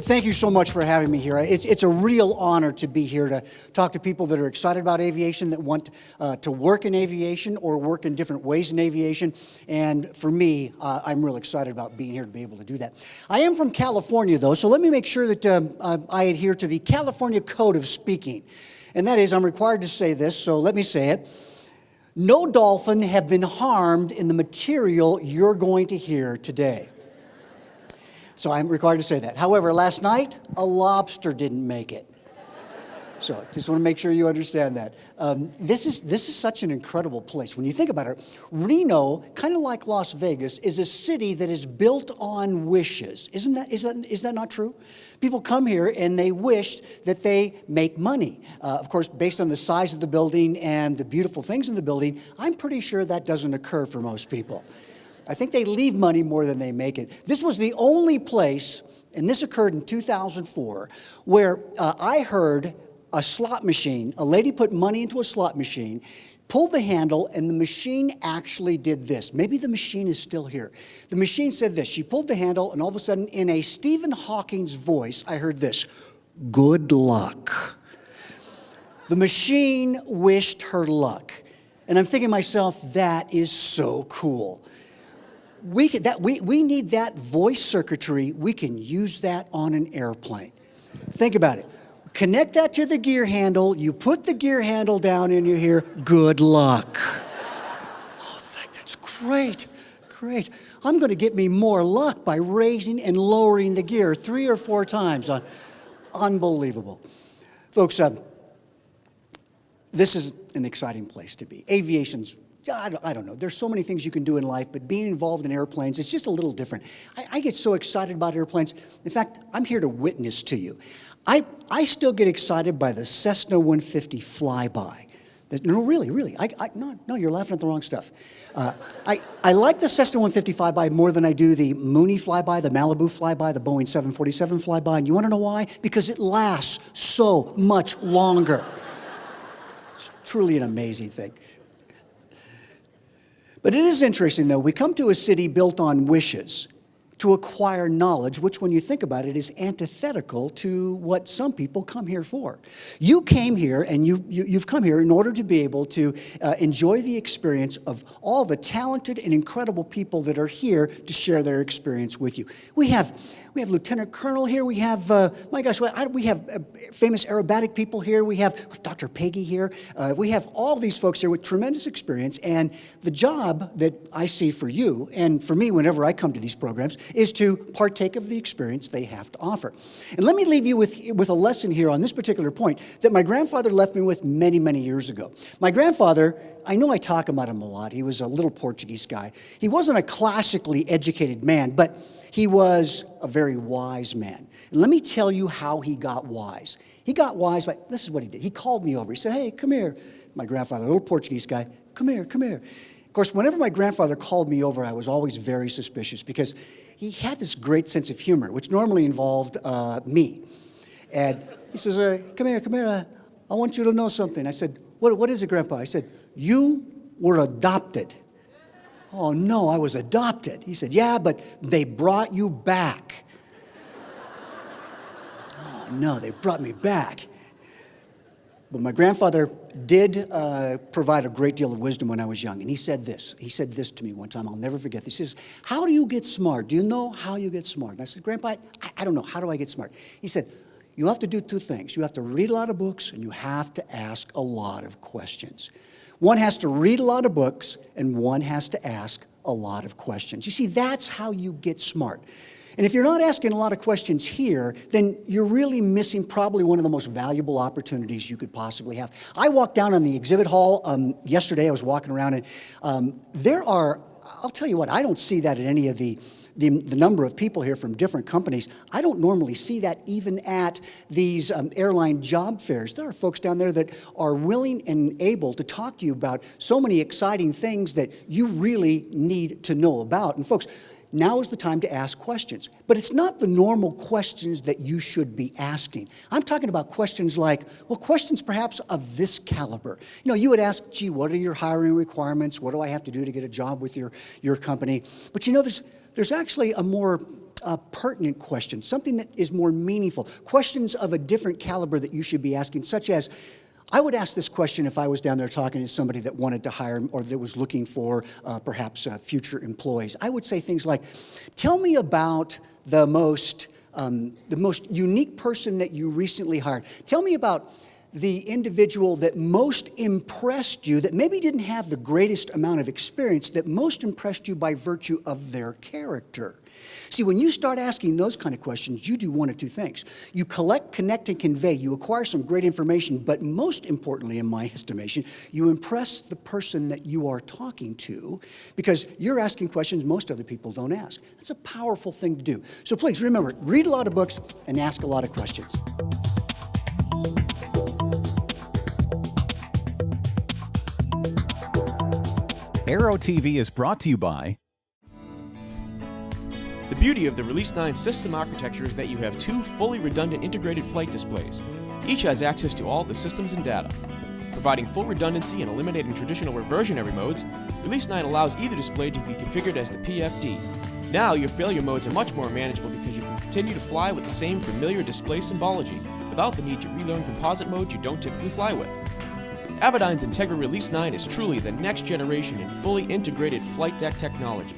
Thank you so much for having me here. It's a real honor to be here to talk to people that are excited about aviation, that want to work in aviation or work in different ways in aviation. And for me, I'm real excited about being here to be able to do that. I am from California, though, so let me make sure that I adhere to the California Code of Speaking. And that is, I'm required to say this, so let me say it. No dolphin have been harmed in the material you're going to hear today. So I'm required to say that. However, last night, a lobster didn't make it. So just want to make sure you understand that. This is such an incredible place. When you think about it, Reno, kind of like Las Vegas, is a city that is built on wishes. Is that not true? People come here and they wish that they make money. Of course, based on the size of the building and the beautiful things in the building, I'm pretty sure that doesn't occur for most people. I think they leave money more than they make it. This was the only place, and this occurred in 2004, where I heard a slot machine, a lady put money into a slot machine, pulled the handle, and the machine actually did this. Maybe the machine is still here. The machine said this. She pulled the handle, and all of a sudden, in a Stephen Hawking's voice, I heard this: "Good luck." The machine wished her luck. And I'm thinking to myself, that is so cool. We need that voice circuitry. We can use that on an airplane. Think about it. Connect that to the gear handle. You put the gear handle down and you hear, "Good luck." Oh, that's great. Great. I'm going to get me more luck by raising and lowering the gear 3 or 4 times. Unbelievable. Folks, this is an exciting place to be. Aviation's, I don't know. There's so many things you can do in life, but being involved in airplanes, it's just a little different. I get so excited about airplanes. In fact, I'm here to witness to you. I still get excited by the Cessna 150 flyby. No, really. No, you're laughing at the wrong stuff. I like the Cessna 150 flyby more than I do the Mooney flyby, the Malibu flyby, the Boeing 747 flyby. And you want to know why? Because it lasts so much longer. It's truly an amazing thing. But it is interesting, though. We come to a city built on wishes to acquire knowledge, which, when you think about it, is antithetical to what some people come here for. You came here, and you've come here in order to be able to enjoy the experience of all the talented and incredible people that are here to share their experience with you. We have Lieutenant Colonel here. We have, my gosh, we have famous aerobatic people here. We have Dr. Peggy here. We have all these folks here with tremendous experience. And the job that I see for you, and for me whenever I come to these programs, is to partake of the experience they have to offer. And let me leave you with a lesson here on this particular point that my grandfather left me with many, many years ago. My grandfather, I know I talk about him a lot. He was a little Portuguese guy. He wasn't a classically educated man, but he was a very wise man. And let me tell you how he got wise. He got wise by, this is what he did. He called me over. He said, "Hey, come here." My grandfather, a little Portuguese guy, "Come here, come here." Of course, whenever my grandfather called me over, I was always very suspicious because he had this great sense of humor, which normally involved me. And he says, come here. I want you to know something." I said, what is it, Grandpa? I said, "You were adopted." "Oh, no, I was adopted." He said, "Yeah, but they brought you back." "Oh, no, they brought me back." But my grandfather did provide a great deal of wisdom when I was young. And he said this. He said this to me one time. I'll never forget this. He says, "How do you get smart? Do you know how you get smart?" And I said, "Grandpa, I don't know. How do I get smart?" He said, "You have to do 2 things. You have to read a lot of books, and you have to ask a lot of questions." One has to read a lot of books, and one has to ask a lot of questions. You see, that's how you get smart. And if you're not asking a lot of questions here, then you're really missing probably one of the most valuable opportunities you could possibly have. I walked down on the exhibit hall yesterday. I was walking around, and I'll tell you what, I don't see that at any of the number of people here from different companies. I don't normally see that even at these airline job fairs. There are folks down there that are willing and able to talk to you about so many exciting things that you really need to know about. And folks, now is the time to ask questions. But it's not the normal questions that you should be asking. I'm talking about questions like, well, questions perhaps of this caliber. You know, you would ask, "Gee, what are your hiring requirements? What do I have to do to get a job with your company?" But you know, there's actually a more pertinent questions, something that is more meaningful, questions of a different caliber that you should be asking, such as, I would ask this question if I was down there talking to somebody that wanted to hire or that was looking for perhaps future employees. I would say things like, tell me about the most unique person that you recently hired. Tell me about the individual that most impressed you, that maybe didn't have the greatest amount of experience, that most impressed you by virtue of their character. See, when you start asking those kind of questions, you do one of two things. You collect, connect, and convey. You acquire some great information, but most importantly, in my estimation, you impress the person that you are talking to because you're asking questions most other people don't ask. That's a powerful thing to do. So please remember, read a lot of books and ask a lot of questions. Aero TV is brought to you by... The beauty of the Release 9 system architecture is that you have two fully redundant integrated flight displays. Each has access to all the systems and data. Providing full redundancy and eliminating traditional reversionary modes, Release 9 allows either display to be configured as the PFD. Now your failure modes are much more manageable because you can continue to fly with the same familiar display symbology without the need to relearn composite modes you don't typically fly with. Avidyne's Integra Release 9 is truly the next generation in fully integrated flight deck technology.